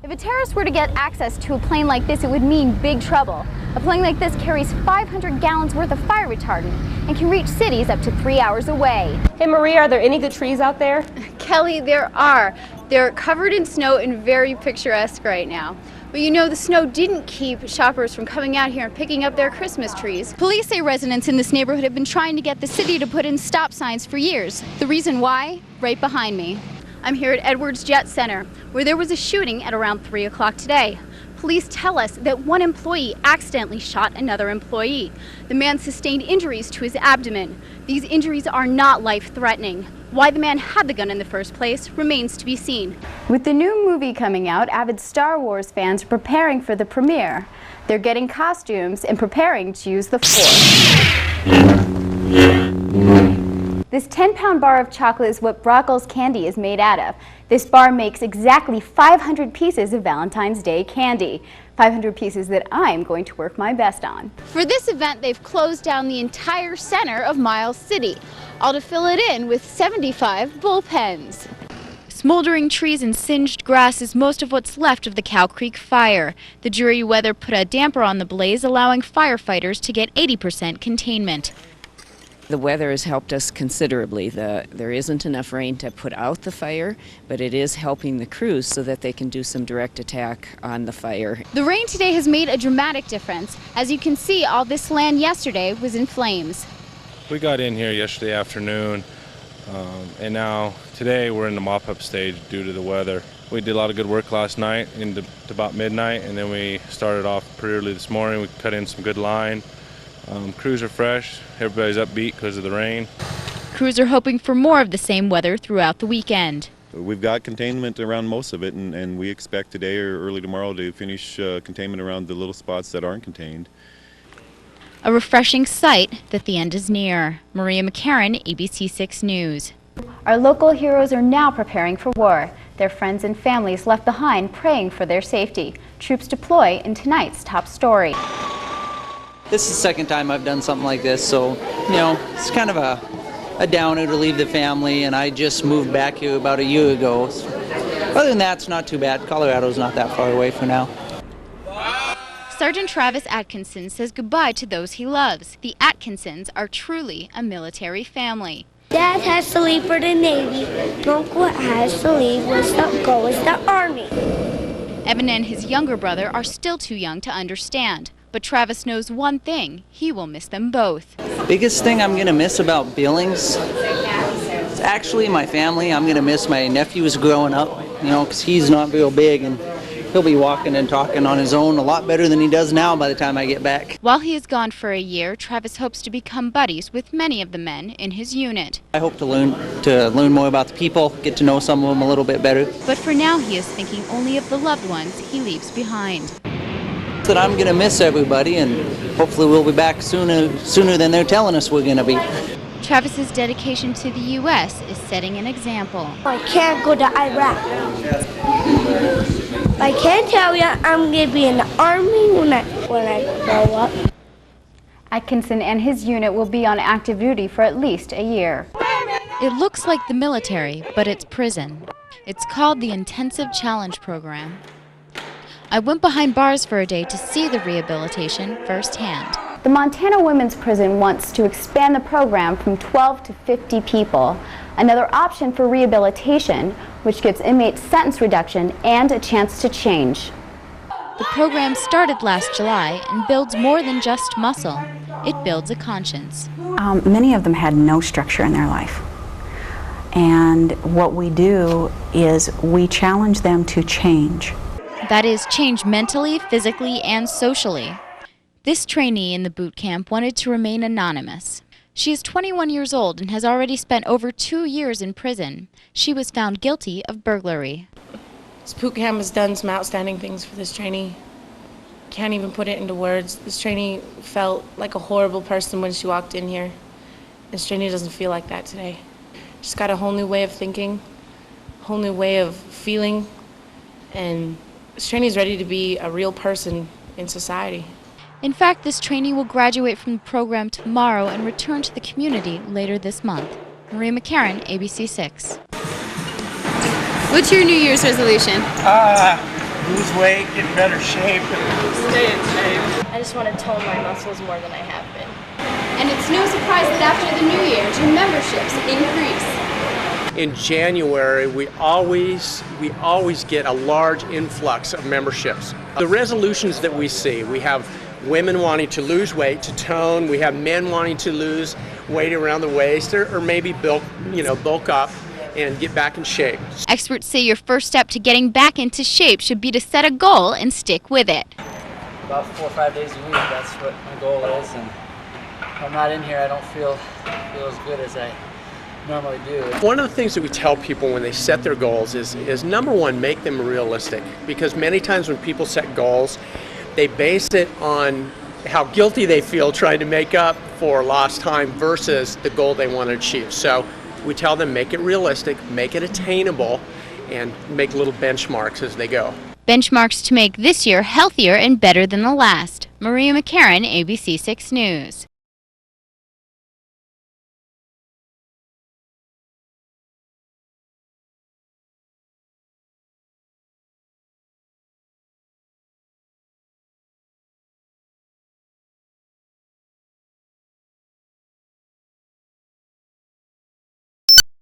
If a terrorist were to get access to a plane like this, it would mean big trouble. A plane like this carries 500 gallons worth of fire retardant and can reach cities up to 3 hours away. Hey Marie, are there any good trees out there? Kelly, there are. They're covered in snow and very picturesque right now. But you know, the snow didn't keep shoppers from coming out here and picking up their Christmas trees. Police say residents in this neighborhood have been trying to get the city to put in stop signs for years. The reason why? Right behind me. I'm here at Edwards Jet Center, where there was a shooting at around 3 o'clock today. Police tell us that one employee accidentally shot another employee. The man sustained injuries to his abdomen. These injuries are not life-threatening. Why the man had the gun in the first place remains to be seen. With the new movie coming out, avid Star Wars fans are preparing for the premiere. They're getting costumes and preparing to use the Force. This 10-pound bar of chocolate is what Brockles candy is made out of. This bar makes exactly 500 pieces of Valentine's Day candy. 500 pieces that I'm going to work my best on. For this event, they've closed down the entire center of Miles City, all to fill it in with 75 bullpens. Smoldering trees and singed grass is most of what's left of the Cow Creek fire. The dreary weather put a damper on the blaze, allowing firefighters to get 80% containment. The weather has helped us considerably. There isn't enough rain to put out the fire, but it is helping the crews so that they can do some direct attack on the fire. The rain today has made a dramatic difference. As you can see, all this land yesterday was in flames. We got in here yesterday afternoon, and now today we're in the mop-up stage due to the weather. We did a lot of good work last night into about midnight, and then we started off pretty early this morning. We cut in some good line. Crews are fresh, everybody's upbeat because of the rain. Crews are hoping for more of the same weather throughout the weekend. We've got containment around most of it, and we expect today or early tomorrow to finish containment around the little spots that aren't contained. A refreshing sight that the end is near. Maria McCarran, ABC 6 News. Our local heroes are now preparing for war. Their friends and families left behind praying for their safety. Troops deploy in tonight's top story. This is the second time I've done something like this, so, you know, it's kind of a downer to leave the family, and I just moved back here about a year ago. So, other than that, it's not too bad. Colorado's not that far away for now. Sergeant Travis Atkinson says goodbye to those he loves. The Atkinsons are truly a military family. Dad has to leave for the Navy. Uncle has to leave go with the Army. Evan and his younger brother are still too young to understand. But Travis knows one thing, he will miss them both. Biggest thing I'm going to miss about Billings is actually my family. I'm going to miss my nephews growing up, you know, because he's not real big, and he'll be walking and talking on his own a lot better than he does now by the time I get back. While he is gone for a year, Travis hopes to become buddies with many of the men in his unit. I hope to learn more about the people, get to know some of them a little bit better. But for now, he is thinking only of the loved ones he leaves behind. That I'm going to miss everybody, and hopefully we'll be back sooner than they're telling us we're going to be. Travis's dedication to the U.S. is setting an example. I can't go to Iraq. I can't tell you I'm going to be in the Army when I grow up. Atkinson and his unit will be on active duty for at least a year. It looks like the military, but it's prison. It's called the Intensive Challenge Program. I went behind bars for a day to see the rehabilitation firsthand. The Montana Women's Prison wants to expand the program from 12 to 50 people. Another option for rehabilitation, which gives inmates sentence reduction and a chance to change. The program started last July and builds more than just muscle. It builds a conscience. Many of them had no structure in their life. And what we do is we challenge them to change. That is, change mentally, physically, and socially. This trainee in the boot camp wanted to remain anonymous. She is 21 years old and has already spent over 2 years in prison. She was found guilty of burglary. This boot camp has done some outstanding things for this trainee. Can't even put it into words. This trainee felt like a horrible person when she walked in here. This trainee doesn't feel like that today. She's got a whole new way of thinking, a whole new way of feeling, and this trainee is ready to be a real person in society. In fact, this trainee will graduate from the program tomorrow and return to the community later this month. Maria McCarran, ABC 6. What's your New Year's resolution? lose weight, get in better shape, and stay in shape. I just want to tone my muscles more than I have been. And it's no surprise that after the new year, gym memberships increase. In January, we always get a large influx of memberships. The resolutions that we see, we have women wanting to lose weight, to tone. We have men wanting to lose weight around the waist, or maybe bulk up and get back in shape. Experts say your first step to getting back into shape should be to set a goal and stick with it. About 4 or 5 days a week, that's what my goal is. And if I'm not in here, I don't feel as good as I normally do. One of the things that we tell people when they set their goals is number one, make them realistic. Because many times when people set goals, they base it on how guilty they feel trying to make up for lost time versus the goal they want to achieve. So we tell them make it realistic, make it attainable, and make little benchmarks as they go. Benchmarks to make this year healthier and better than the last. Maria McCarran, ABC 6 News.